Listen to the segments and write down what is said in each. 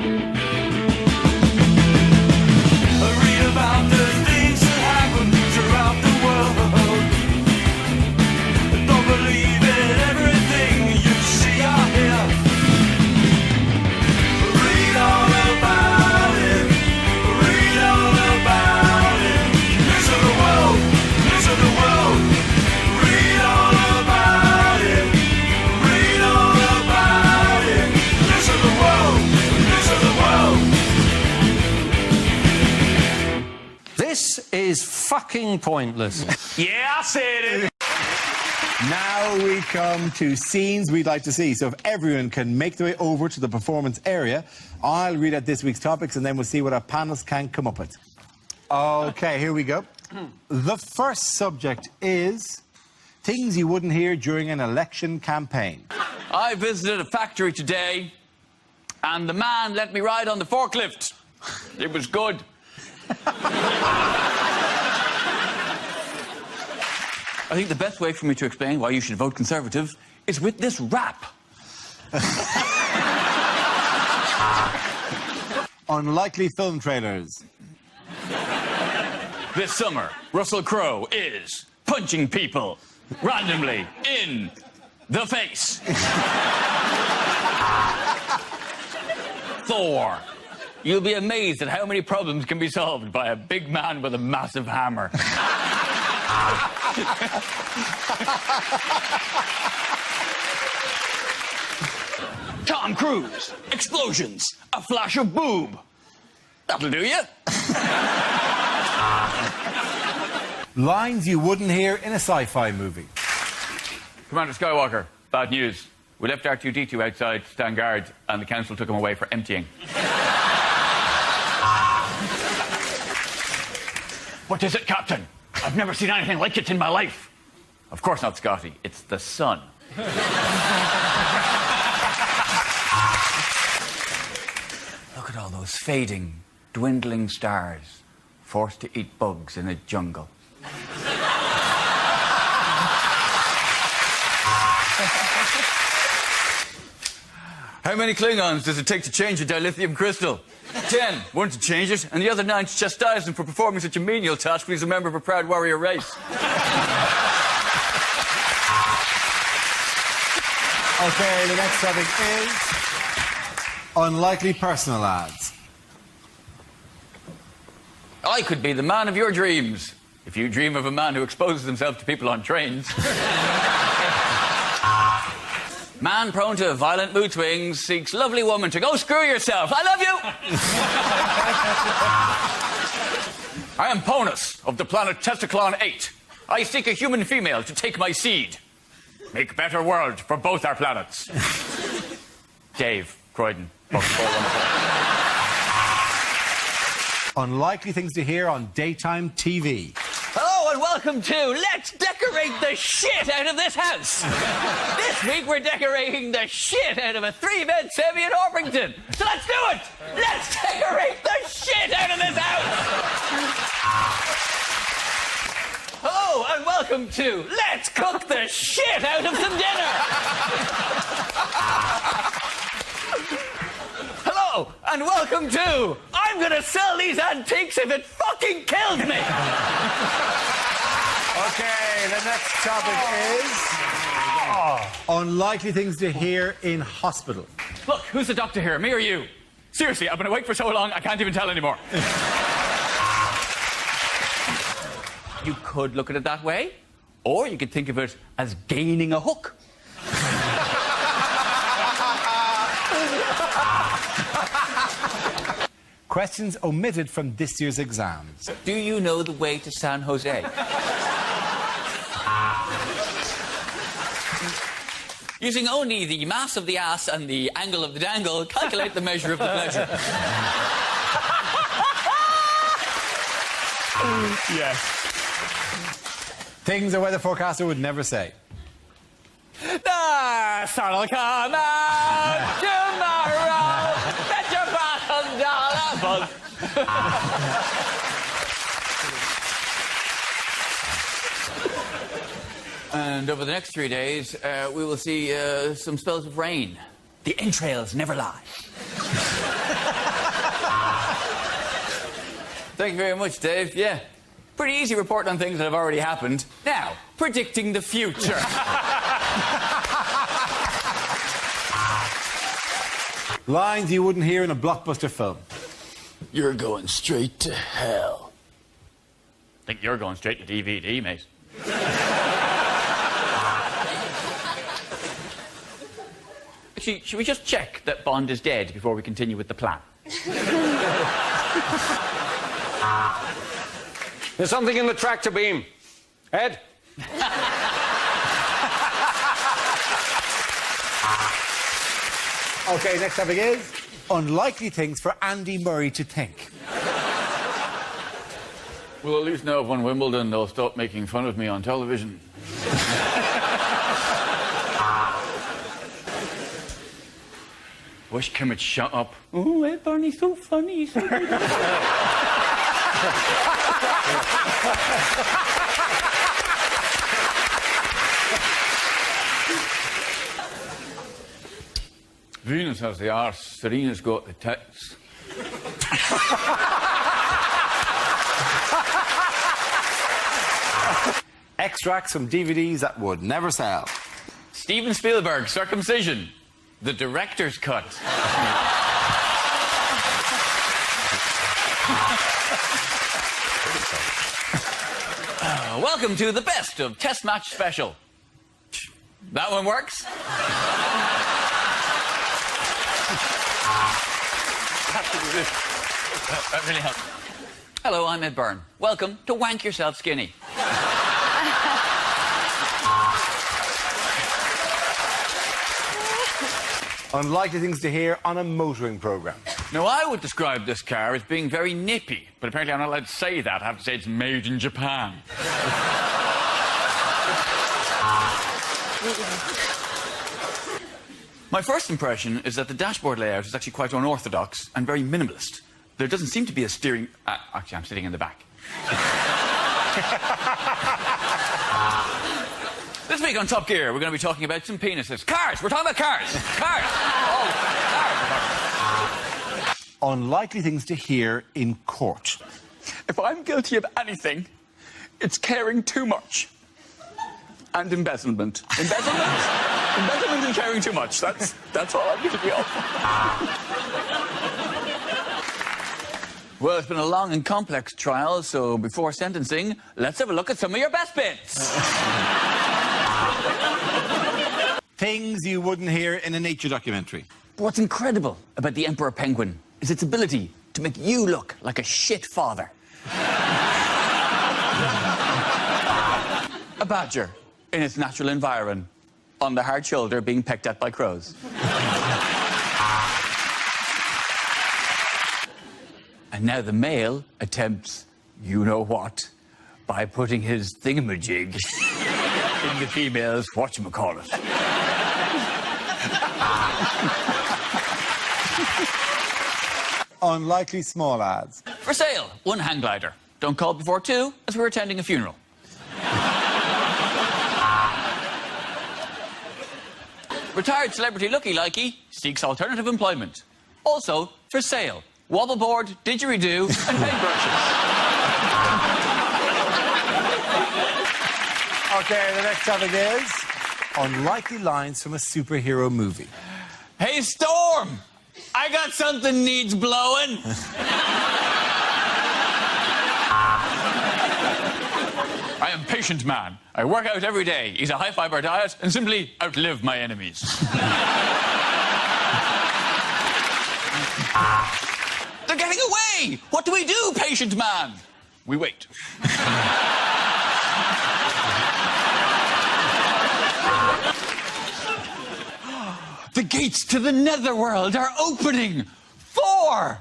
Read about the things that happen throughout the world. Don't believe in everything you see or hear. Read all about it. Read all about it. News of the world. News of the world. Read all about it. Read all about it. News of the world. News of the world. This is fucking pointless. Yeah, I said it. Now we come to scenes we'd like to see. So if everyone can make their way over to the performance area, I'll read out this week's topics and then we'll see what our panelists can come up with. Okay, here we go. The first subject is things you wouldn't hear during an election campaign. I visited a factory today, and the man let me ride on the forklift. It was good. I think the best way for me to explain why you should vote Conservative is with this rap. Unlikely film trailers. This summer, Russell Crowe is punching people randomly in the face. Thor. You'll be amazed at how many problems can be solved by a big man with a massive hammer. Tom Cruise. Explosions. A flash of boob. That'll do you. Lines you wouldn't hear in a sci-fi movie. Commander Skywalker, bad news. We left R2-D2 outside to stand guard, and the council took him away for emptying. What is it, Captain? I've never seen anything like it in my life. Of course not, Scotty. It's the sun. Look at all those fading, dwindling stars, forced to eat bugs in a jungle. How many Klingons does it take to change a dilithium crystal? 10. One to change it, and the other 9 to chastise him for performing such a menial task when he's a member of a proud warrior race. Okay, the next topic is unlikely personal ads. I could be the man of your dreams, if you dream of a man who exposes himself to people on trains. Man prone to violent mood swings seeks lovely woman to go screw yourself. I love you! I am Ponus of the planet Testiclon 8. I seek a human female to take my seed. Make better world for both our planets. Dave Croydon. Unlikely things to hear on daytime TV. Hello and welcome to Let's Decorate the Shit Out of This House. This week we're decorating the shit out of a 3-bed semi in Orpington. So let's do it! Let's decorate the shit out of this house! Hello and welcome to Let's Cook the Shit Out of Some Dinner. Hello and welcome to I'm gonna sell these antiques if it fucking kills me. Okay, the next topic is unlikely things to hear in hospital. Look, who's the doctor here, me or you? Seriously, I've been awake for so long, I can't even tell anymore. You could look at it that way, or you could think of it as gaining a hook. Questions omitted from this year's exams. Do you know the way to San Jose? Using only the mass of the ass and the angle of the dangle, calculate the measure of the pleasure. Yes. Things a weather forecaster would never say. The sun will come out tomorrow. Bet your $1,000 And over the next 3 days, we will see some spells of rain. The entrails never lie. Thank you very much, Dave. Yeah. Pretty easy report on things that have already happened. Now, predicting the future. Lines you wouldn't hear in a blockbuster film. You're going straight to hell. I think you're going straight to DVD, mate. Actually, should we just check that Bond is dead before we continue with the plan? There's something in the tractor beam. Ed? Okay, next topic is unlikely things for Andy Murray to think. Well, at least now I've won Wimbledon, they'll stop making fun of me on television. Wish Kim would shut up. Oh, Ed Byrne's so funny. He's so good. Venus has the arse, Serena's got the tits. Extracts from DVDs that would never sell. Steven Spielberg, Circumcision. The director's cut. Welcome to the best of Test Match Special. That one works? That really helps. Hello, I'm Ed Byrne. Welcome to Wank Yourself Skinny. Unlikely things to hear on a motoring programme. Now, I would describe this car as being very nippy, but apparently I'm not allowed to say that. I have to say it's made in Japan. My first impression is that the dashboard layout is actually quite unorthodox and very minimalist. There doesn't seem to be a steering... actually, I'm sitting in the back. This week on Top Gear, we're going to be talking about some penises. Cars! We're talking about cars! Cars! Oh, cars! Unlikely things to hear in court. If I'm guilty of anything, it's caring too much. And embezzlement. Embezzlement and caring too much. That's all I'm guilty of. Well, it's been a long and complex trial, so before sentencing, let's have a look at some of your best bits. Things you wouldn't hear in a nature documentary. What's incredible about the emperor penguin is its ability to make you look like a shit father. A badger in its natural environment, on the hard shoulder being pecked at by crows. And now the male attempts you-know-what by putting his thingamajig in the female's whatchamacallit. Unlikely small ads. For sale, 1 hang glider. Don't call before 2, as we're attending a funeral. Retired celebrity looky-likey seeks alternative employment. Also, for sale, wobble board, didgeridoo, and paintbrushes. Okay, the next topic is unlikely lines from a superhero movie. Hey, Storm! I got something needs blowing. I am Patient Man. I work out every day, eat a high-fiber diet, and simply outlive my enemies. They're getting away! What do we do, Patient Man? We wait. The gates to the netherworld are opening! 4!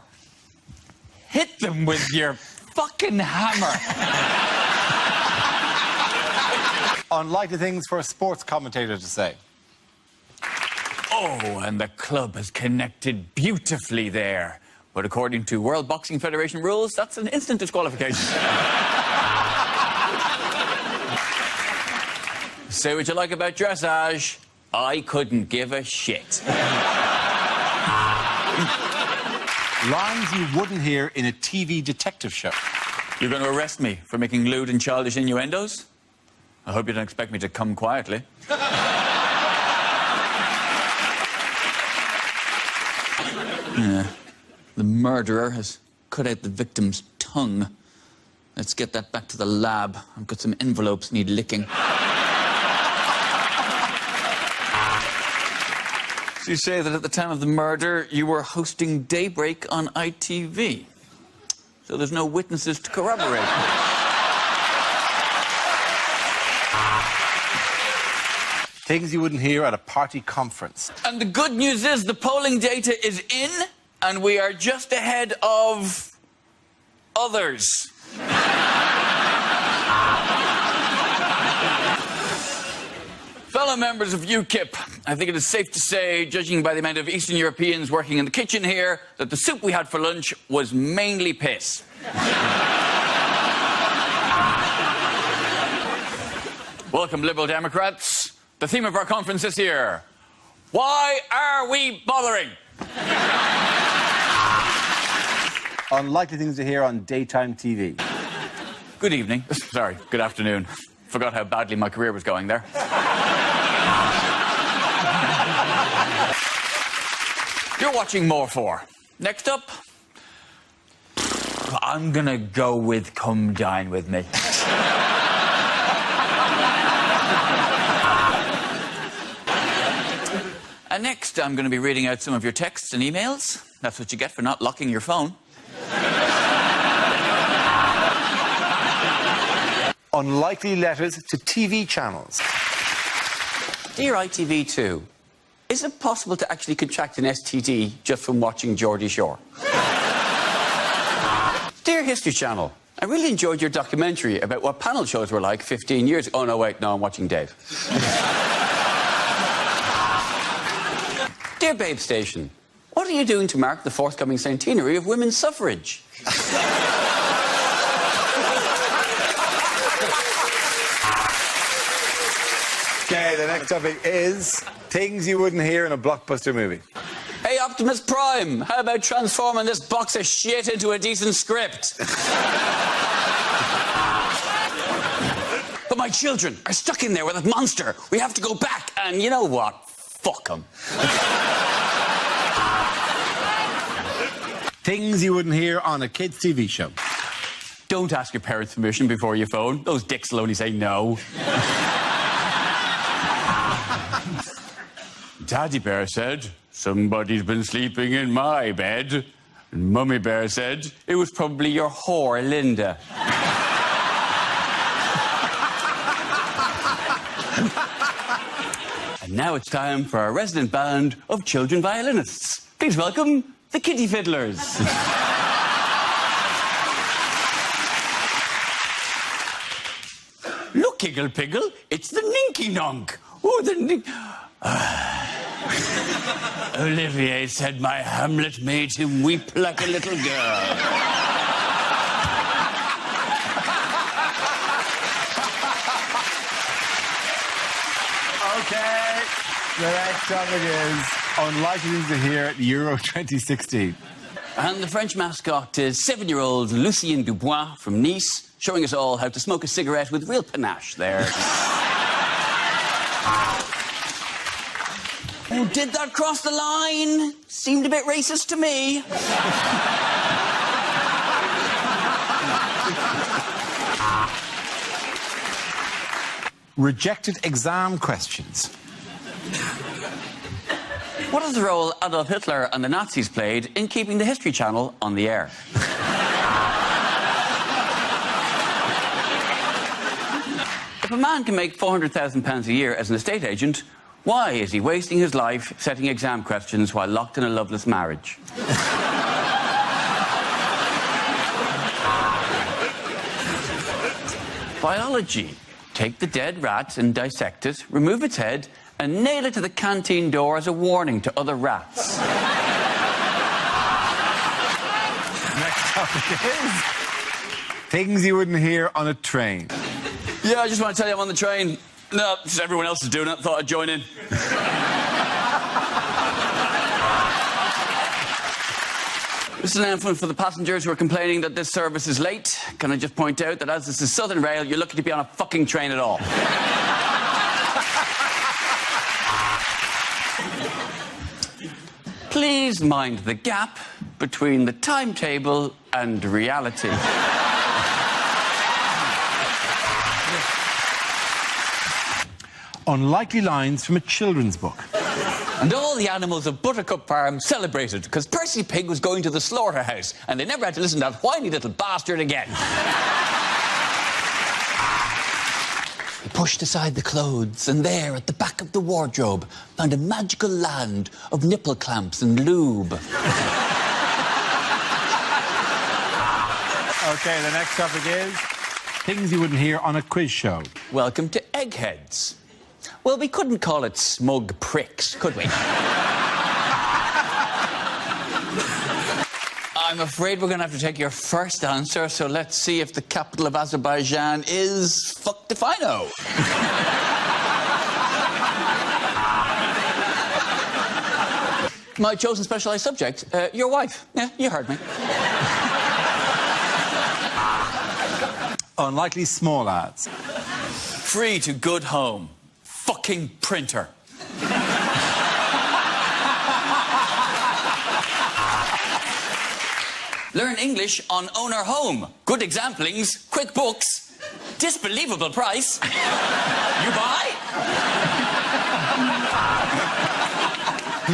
Hit them with your fucking hammer. Unlikely things for a sports commentator to say. Oh, and the club has connected beautifully there. But according to World Boxing Federation rules, that's an instant disqualification. Say what you like about dressage. I couldn't give a shit. Lines you wouldn't hear in a TV detective show. You're going to arrest me for making lewd and childish innuendos? I hope you don't expect me to come quietly. Yeah. The murderer has cut out the victim's tongue. Let's get that back to the lab. I've got some envelopes need licking. So you say that at the time of the murder, you were hosting Daybreak on ITV. So there's no witnesses to corroborate. Things you wouldn't hear at a party conference. And the good news is the polling data is in, and we are just ahead of others. Fellow members of UKIP, I think it is safe to say, judging by the amount of Eastern Europeans working in the kitchen here, that the soup we had for lunch was mainly piss. Welcome, Liberal Democrats. The theme of our conference this year: why are we bothering? Unlikely things to hear on daytime TV. Good evening. Sorry, good afternoon. Forgot how badly my career was going there. You're watching More 4. Next up, I'm gonna go with Come Dine With Me. And next, I'm going to be reading out some of your texts and emails. That's what you get for not locking your phone. Unlikely letters to TV channels. Dear ITV2, is it possible to actually contract an STD just from watching Geordie Shore? Dear History Channel, I really enjoyed your documentary about what panel shows were like 15 years ago. Oh, no, wait, no, I'm watching Dave. Dear Babe Station, what are you doing to mark the forthcoming centenary of women's suffrage? Okay, the next topic is things you wouldn't hear in a blockbuster movie. Hey, Optimus Prime, how about transforming this box of shit into a decent script? But my children are stuck in there with that monster. We have to go back, and you know what? Fuck them. Things you wouldn't hear on a kids' TV show. Don't ask your parents' permission before you phone. Those dicks will only say no. Daddy Bear said, somebody's been sleeping in my bed. And Mummy Bear said, it was probably your whore, Linda. And now it's time for our resident band of children violinists. Please welcome the Kitty Fiddlers. Look, Giggle Piggle, it's the Ninky Nonk. Oh, the Nink... Olivier said my Hamlet made him weep like a little girl. Okay, the next topic is unlikely things to hear at Euro 2016. And the French mascot is 7-year-old Lucien Dubois from Nice, showing us all how to smoke a cigarette with real panache there. Oh, did that cross the line? Seemed a bit racist to me. Rejected exam questions. What is the role Adolf Hitler and the Nazis played in keeping the History Channel on the air? If a man can make £400,000 a year as an estate agent, why is he wasting his life setting exam questions while locked in a loveless marriage? Biology. Take the dead rat and dissect it, remove its head, and nail it to the canteen door as a warning to other rats. Next topic is things you wouldn't hear on a train. Yeah, I just want to tell you I'm on the train. No, just everyone else is doing it. Thought I'd join in. This is an announcement for the passengers who are complaining that this service is late. Can I just point out that as this is Southern Rail, you're lucky to be on a fucking train at all. Please mind the gap between the timetable and reality. Unlikely lines from a children's book. And all the animals of Buttercup Farm celebrated because Percy Pig was going to the slaughterhouse and they never had to listen to that whiny little bastard again. He pushed aside the clothes and there, at the back of the wardrobe, found a magical land of nipple clamps and lube. Okay, the next topic is things you wouldn't hear on a quiz show. Welcome to Eggheads. Well, we couldn't call it smug pricks, could we? I'm afraid we're going to have to take your first answer, so let's see if the capital of Azerbaijan is fuck if I know. My chosen specialised subject, your wife. Yeah, you heard me. Unlikely small ads. Free to good home. Fucking printer. Learn English on Owner Home. Good examplings, quick books, disbelievable price. You buy?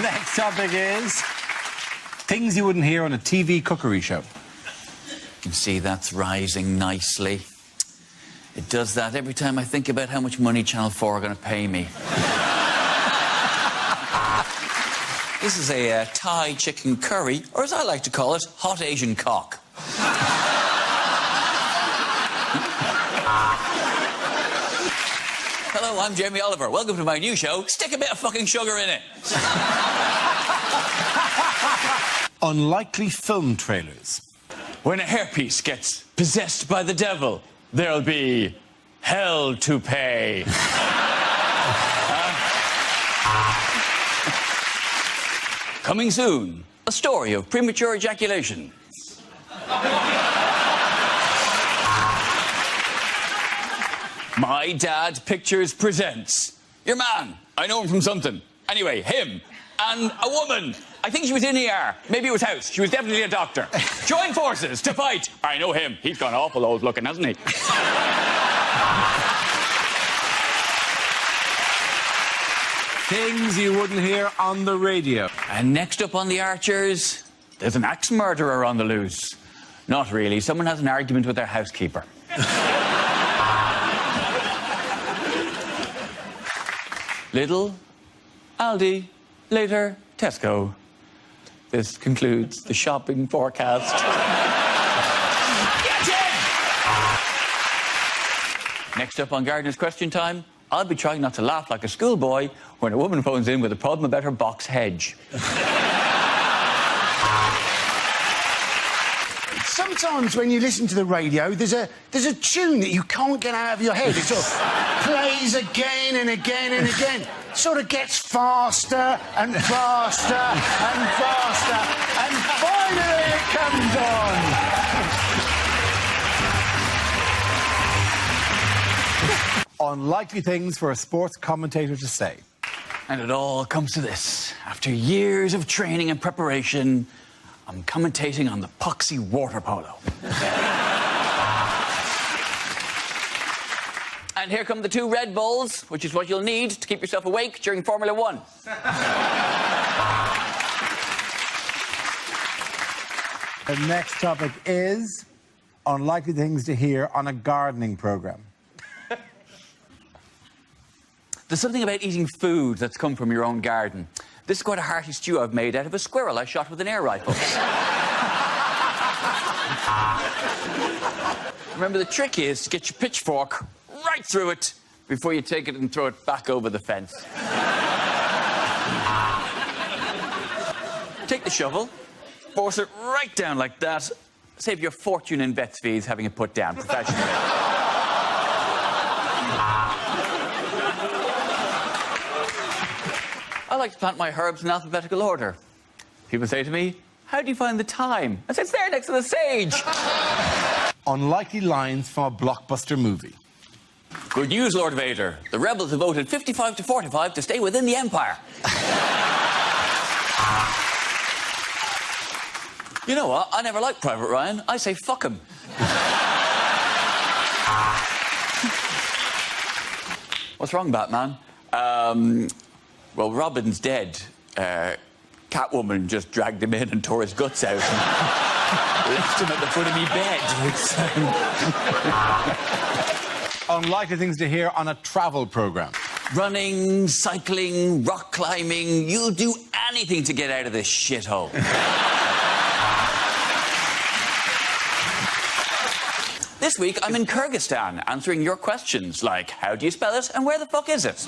Next topic is things you wouldn't hear on a TV cookery show. You can see that's rising nicely. It does that every time I think about how much money Channel 4 are going to pay me. This is a Thai chicken curry, or as I like to call it, hot Asian cock. Hello, I'm Jamie Oliver. Welcome to my new show. Stick a bit of fucking sugar in it. Unlikely film trailers. When a hairpiece gets possessed by the devil, there'll be hell to pay. Coming soon, a story of premature ejaculation. My Dad Pictures presents. Your man, I know him from something. Anyway, him and a woman. I think she was in ER. Maybe it was House. She was definitely a doctor. Join forces to fight. I know him. He's gone awful old looking, hasn't he? Things you wouldn't hear on the radio. And next up on the Archers, There's an axe murderer on the loose. not really. Someone has an argument with their housekeeper. Lidl, Aldi, later Tesco. This concludes the shopping forecast. Get in! Next up on Gardener's Question Time, I'll be trying not to laugh like a schoolboy when a woman phones in with a problem about her box hedge. Sometimes when you listen to the radio, there's a tune that you can't get out of your head. It sort of plays again and again and again. Sort of gets faster and faster and faster, and finally it comes on. Unlikely things for a sports commentator to say. And it all comes to this. After years of training and preparation, I'm commentating on the poxy water polo. And here come the 2 Red Bulls, which is what you'll need to keep yourself awake during Formula 1. The next topic is unlikely things to hear on a gardening program. There's something about eating food that's come from your own garden. This is quite a hearty stew I've made out of a squirrel I shot with an air rifle. Remember, the trick is to get your pitchfork right through it before you take it and throw it back over the fence. Take the shovel, force it right down like that. Save your fortune in vet's fees having it put down professionally. I like to plant my herbs in alphabetical order. People say to me, How do you find the time? I said, it's there next to the stage. Unlikely lines from a blockbuster movie. Good news, Lord Vader. The rebels have voted 55 to 45 to stay within the Empire. You know what? I never liked Private Ryan. I say fuck him. What's wrong, Batman? Well, Robin's dead. Catwoman just dragged him in and tore his guts out and left him at the foot of me bed. Unlikely things to hear on a travel programme. Running, cycling, rock climbing. You'll do anything to get out of this shithole. This week, I'm in Kyrgyzstan, answering your questions, like, how do you spell it and where the fuck is it?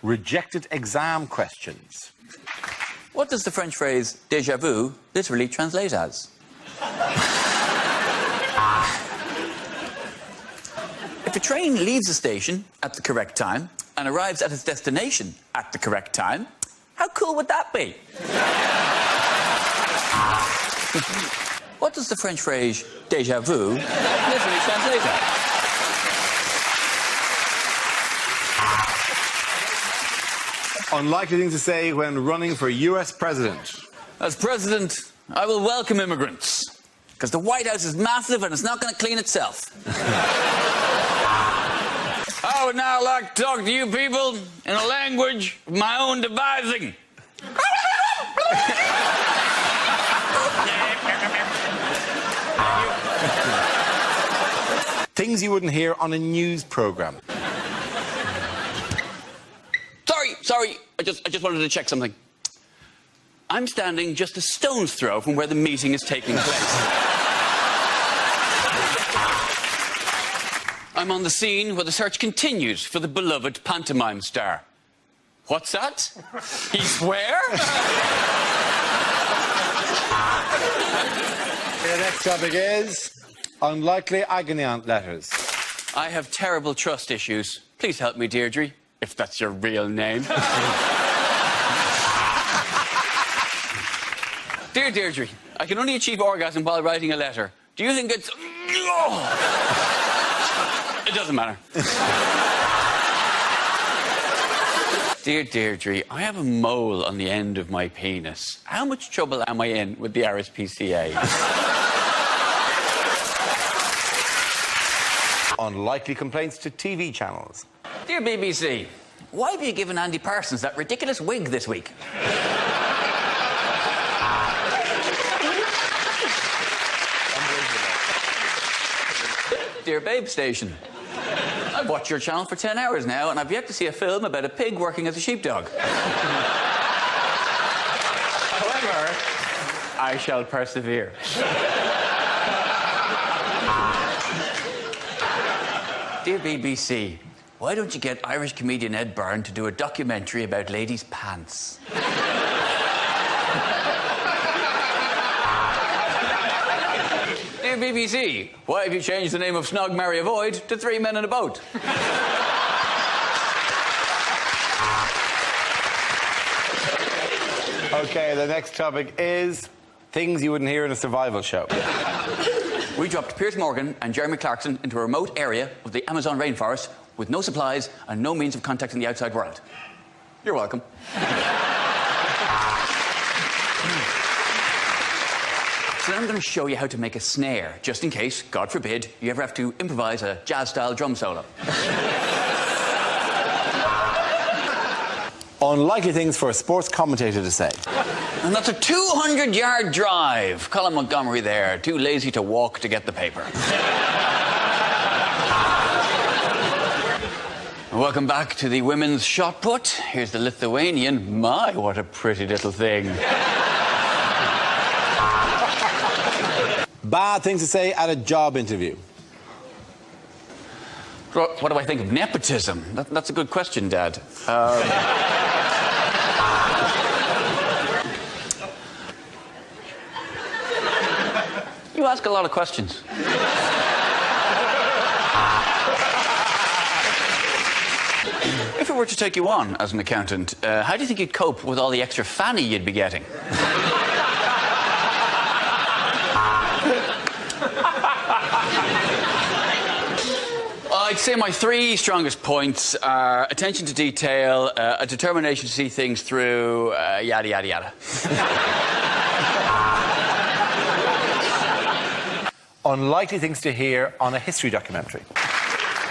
Rejected exam questions. What does the French phrase déjà vu literally translate as? If a train leaves the station at the correct time and arrives at its destination at the correct time, how cool would that be? What does the French phrase déjà vu literally translate as? Unlikely things to say when running for US president. As president, I will welcome immigrants, because the White House is massive and it's not going to clean itself. I would now like to talk to you people in a language of my own devising. Things you wouldn't hear on a news programme. Sorry, I just wanted to check something. I'm standing just a stone's throw from where the meeting is taking place. I'm on the scene where the search continues for the beloved pantomime star. What's that? He's where? The next topic is unlikely agony aunt letters. I have terrible trust issues. Please help me, Deirdre, if that's your real name. Dear Deirdre, I can only achieve orgasm while writing a letter. Do you think it's... It doesn't matter. Dear Deirdre, I have a mole on the end of my penis. How much trouble am I in with the RSPCA? Unlikely complaints to TV channels. Dear BBC, why have you given Andy Parsons that ridiculous wig this week? Dear Babe Station, I've watched your channel for 10 hours now and I've yet to see a film about a pig working as a sheepdog. However, I shall persevere. Dear BBC, why don't you get Irish comedian Ed Byrne to do a documentary about ladies' pants? Dear BBC, why have you changed the name of Snog, Marry, Avoid to Three Men in a Boat? Okay, the next topic is things you wouldn't hear in a survival show. We dropped Piers Morgan and Jeremy Clarkson into a remote area of the Amazon rainforest with no supplies and no means of contacting the outside world. You're welcome. So now I'm going to show you how to make a snare, just in case, God forbid, you ever have to improvise a jazz-style drum solo. Unlikely things for a sports commentator to say. And that's a 200-yard drive. Colin Montgomery there, too lazy to walk to get the paper. Welcome back to the women's shot put. Here's the Lithuanian. My, what a pretty little thing. Bad things to say at a job interview. What do I think of nepotism? That's a good question, Dad. You ask a lot of questions. If it were to take you on as an accountant, how do you think you'd cope with all the extra fanny you'd be getting? I'd say my three strongest points are attention to detail, a determination to see things through, yada, yada, yada. Unlikely things to hear on a history documentary.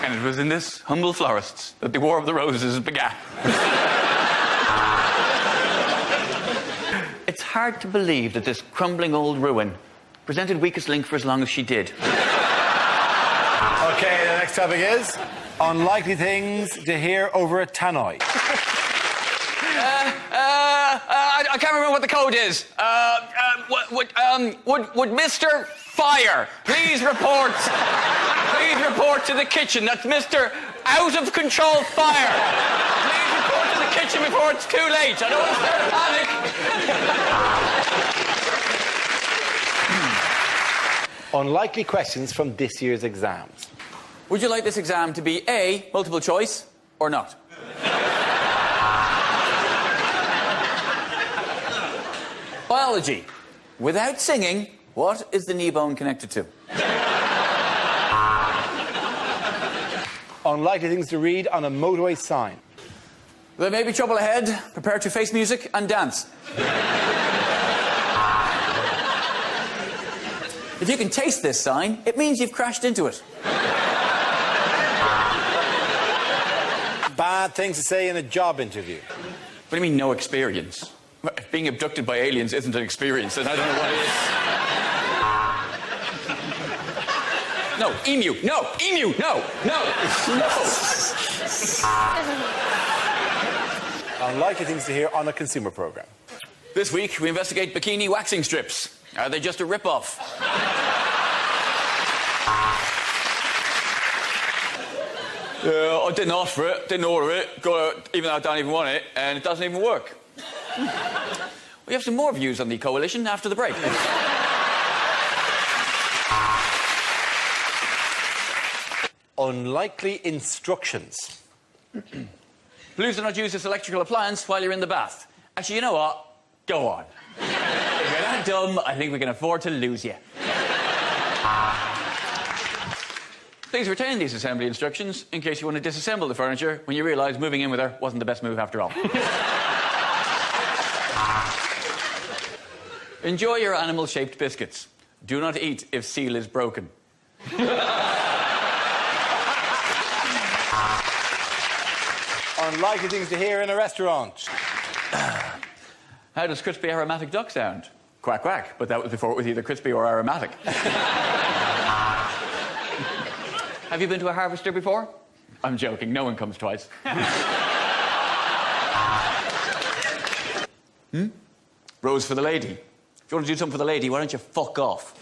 And it was in this humble florist that the War of the Roses began. It's hard to believe that this crumbling old ruin presented weakest link for as long as she did. Okay, the next topic is unlikely things to hear over a tannoy. I can't remember what the code is. Would Mr. Fire please report to the kitchen? That's Mr. Out of Control Fire. Please report to the kitchen before it's too late. I don't want to start a panic. Unlikely questions from this year's exams. Would you like this exam to be A, multiple choice, or not? Biology. Without singing, what is the knee bone connected to? Unlikely things to read on a motorway sign. There may be trouble ahead. Prepare to face music and dance. If you can taste this sign, it means you've crashed into it. Bad things to say in a job interview. What do you mean, no experience? If being abducted by aliens isn't an experience, then I don't know what is. No, emu, no, emu, no, no, no. Unlikely things to hear on a consumer program. This week, we investigate bikini waxing strips. Are they just a rip-off? I didn't ask for it, didn't order it, got it, even though I don't even want it, and it doesn't even work. We have some more views on the coalition after the break. Unlikely instructions. Please do not use this electrical appliance while you're in the bath. Actually, you know what? Go on. If you're that dumb, I think we can afford to lose you. Please retain these assembly instructions in case you want to disassemble the furniture when you realise moving in with her wasn't the best move after all. Enjoy your animal-shaped biscuits. Do not eat if seal is broken. Unlikely things to hear in a restaurant. How does crispy aromatic duck sound? Quack, quack. But that was before it was either crispy or aromatic. Have you been to a harvester before? I'm joking. No one comes twice. Rose for the lady. If you want to do something for the lady, why don't you fuck off?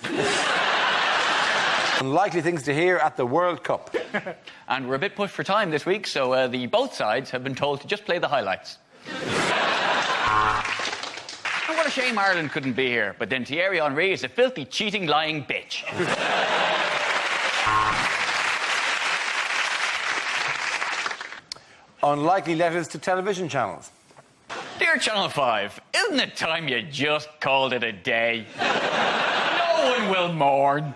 Unlikely things to hear at the World Cup. And we're a bit pushed for time this week, so both sides have been told to just play the highlights. And what a shame Ireland couldn't be here, but then Thierry Henry is a filthy, cheating, lying bitch. Unlikely letters to television channels. Dear Channel 5, isn't it time you just called it a day? No one will mourn.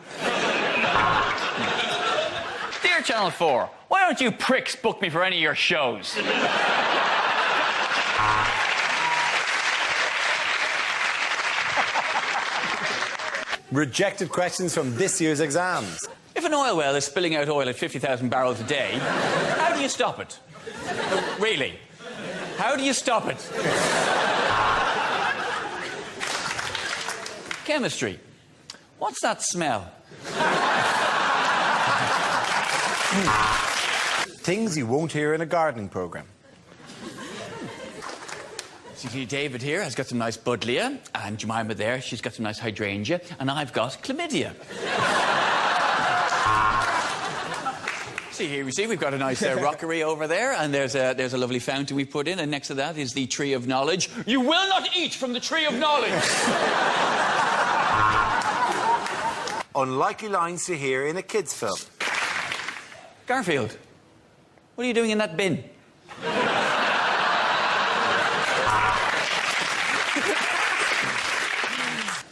Dear Channel 4, why don't you pricks book me for any of your shows? Rejected questions from this year's exams. If an oil well is spilling out oil at 50,000 barrels a day, how do you stop it? Really? How do you stop it? Chemistry. What's that smell? Things you won't hear in a gardening program. See, David here has got some nice buddleia, and Jemima there, she's got some nice hydrangea, and I've got chlamydia. See, here we see we've got a nice rockery over there, and there's a lovely fountain we put in, and next to that is the tree of knowledge. You will not eat from the tree of knowledge! Unlikely lines to hear in a kids' film. Garfield, what are you doing in that bin?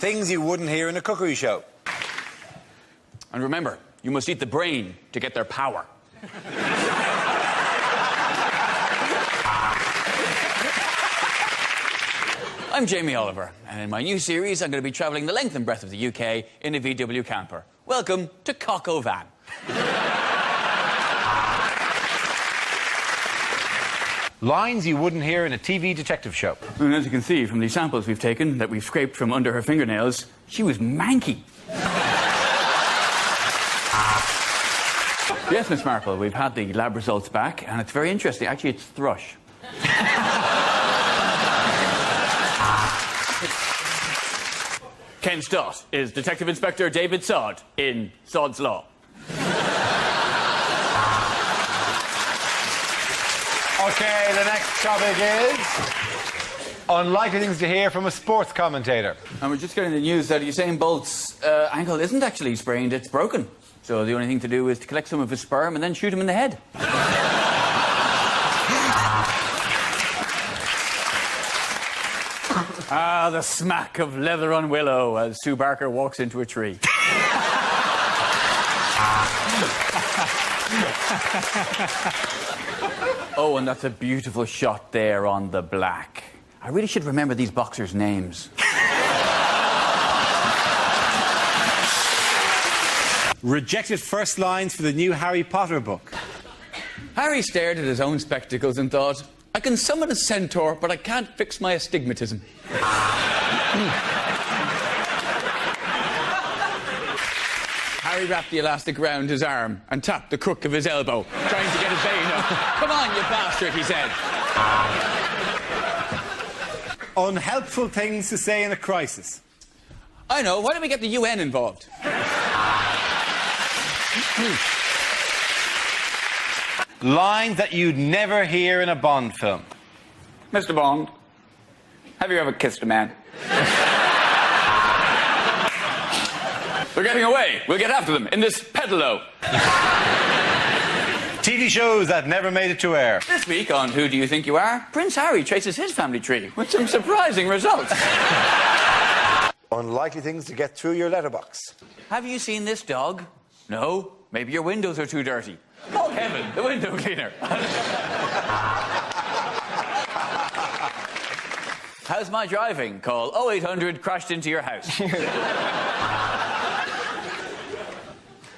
Things you wouldn't hear in a cookery show. And remember, you must eat the brain to get their power. I'm Jamie Oliver, and in my new series, I'm going to be travelling the length and breadth of the UK in a VW camper. Welcome to Cock O'Van. Lines you wouldn't hear in a TV detective show. And as you can see from the samples we've taken that we've scraped from under her fingernails, she was manky. Yes, Miss Marple, we've had the lab results back, and it's very interesting. Actually, it's thrush. Ken Stott is Detective Inspector David Sod in Sod's Law. Okay, the next topic is unlikely things to hear from a sports commentator. And we're just getting the news that Usain Bolt's ankle isn't actually sprained, it's broken. So the only thing to do is to collect some of his sperm and then shoot him in the head. Ah, the smack of leather on willow as Sue Barker walks into a tree. Oh, and that's a beautiful shot there on the black. I really should remember these boxers' names. Rejected first lines for the new Harry Potter book. Harry stared at his own spectacles and thought, I can summon a centaur, but I can't fix my astigmatism. Harry wrapped the elastic round his arm and tapped the crook of his elbow, trying to get his vein up. Come on, you bastard, he said. Unhelpful things to say in a crisis. I know, why don't we get the UN involved? Lines that you'd never hear in a Bond film. Mr. Bond, have you ever kissed a man? They're getting away. We'll get after them in this pedalo. TV shows that never made it to air. This week on Who Do You Think You Are, Prince Harry traces his family tree with some surprising results. Unlikely things to get through your letterbox. Have you seen this dog? No? Maybe your windows are too dirty. Oh, heaven, the window cleaner. How's my driving? Call 0800 crashed into your house.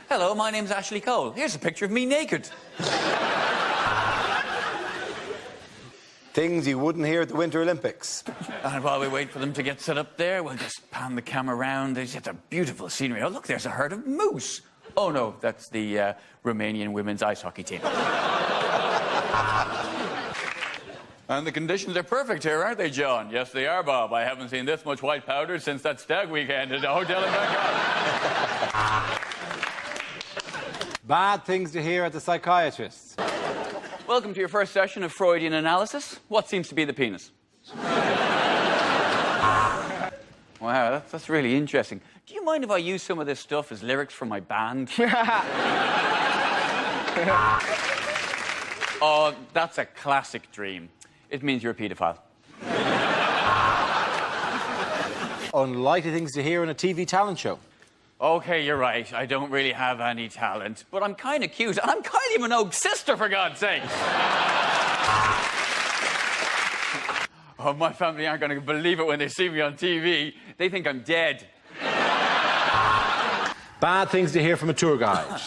Hello, my name's Ashley Cole. Here's a picture of me naked. Things you wouldn't hear at the Winter Olympics. And while we wait for them to get set up there, we'll just pan the camera around. There's just a beautiful scenery. Oh, look, there's a herd of moose. Oh, no, that's the Romanian women's ice hockey team. And the conditions are perfect here, aren't they, John? Yes, they are, Bob. I haven't seen this much white powder since that stag weekend at the hotel in Bangkok. Bad things to hear at the psychiatrist's. Welcome to your first session of Freudian analysis. What seems to be the penis? Wow, that's really interesting. Do you mind if I use some of this stuff as lyrics from my band? Oh, that's a classic dream. It means you're a paedophile. Unlikely things to hear in a TV talent show. Okay, you're right. I don't really have any talent, but I'm kind of cute, and I'm Kylie Minogue's sister, for God's sake. Oh, my family aren't going to believe it when they see me on TV. They think I'm dead. Bad things to hear from a tour guide.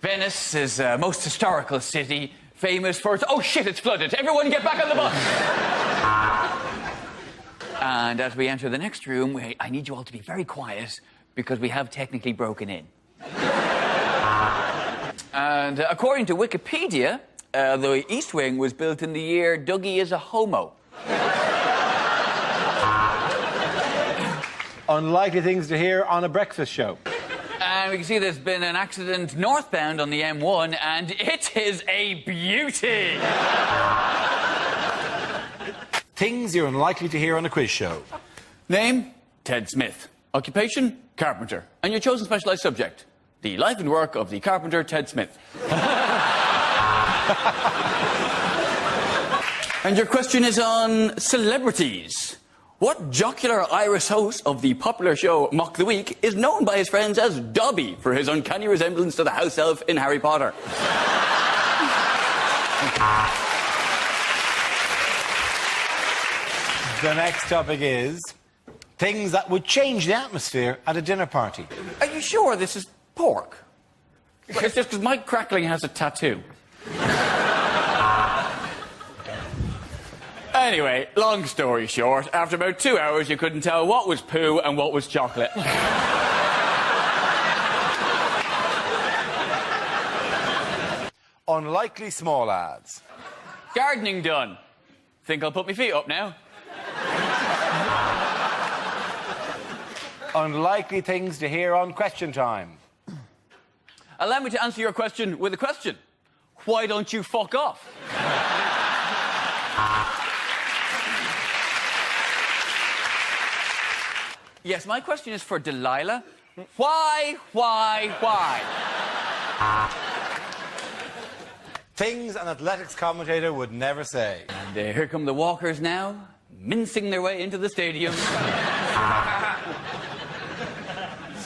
Venice is a most historical city, famous for its... Oh, shit, it's flooded. Everyone get back on the bus. And as we enter the next room, I need you all to be very quiet because we have technically broken in. And according to Wikipedia, the East Wing was built in the year Dougie is a homo. Unlikely things to hear on a breakfast show. And we can see there's been an accident northbound on the M1, and it is a beauty. Things you're unlikely to hear on a quiz show. Name, Ted Smith. Occupation, carpenter. And your chosen specialised subject, the life and work of the carpenter Ted Smith. And your question is on celebrities. What jocular Irish host of the popular show Mock the Week is known by his friends as Dobby for his uncanny resemblance to the house elf in Harry Potter? The next topic is things that would change the atmosphere at a dinner party. Are you sure this is pork? It's just because Mike Crackling has a tattoo. Anyway, long story short, after about 2 hours, you couldn't tell what was poo and what was chocolate. Unlikely small ads. Gardening done. Think I'll put my feet up now? Unlikely things to hear on Question Time. Allow me to answer your question with a question. Why don't you fuck off? Yes, my question is for Delilah. Why? Things an athletics commentator would never say. And here come the walkers now, mincing their way into the stadium.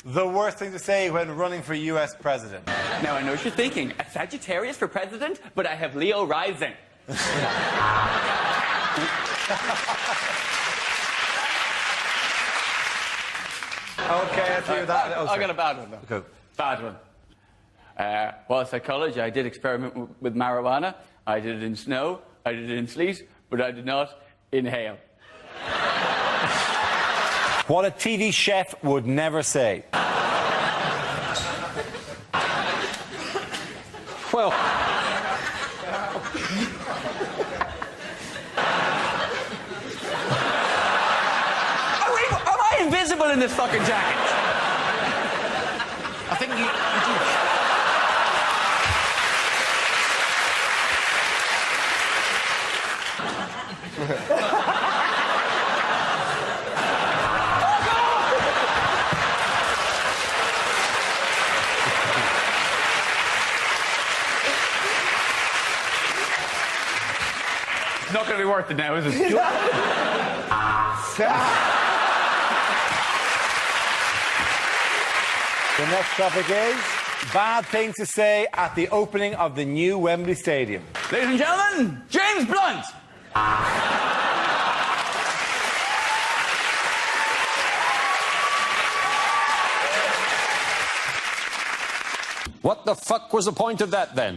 The worst thing to say when running for US president. Now, I know what you're thinking. A Sagittarius for president, but I have Leo rising. Okay, I'll tell you that. I got a bad one, though. Okay. Bad one. Whilst at college, I did experiment with marijuana. I did it in snow, I did it in sleet, but I did not inhale. What a TV chef would never say. Well, Am I invisible in this fucking jacket? I think you It's not going to be worth it now, is it? The next topic is bad things to say at the opening of the new Wembley Stadium. Ladies and gentlemen, James Blunt! what the fuck was the point of that then?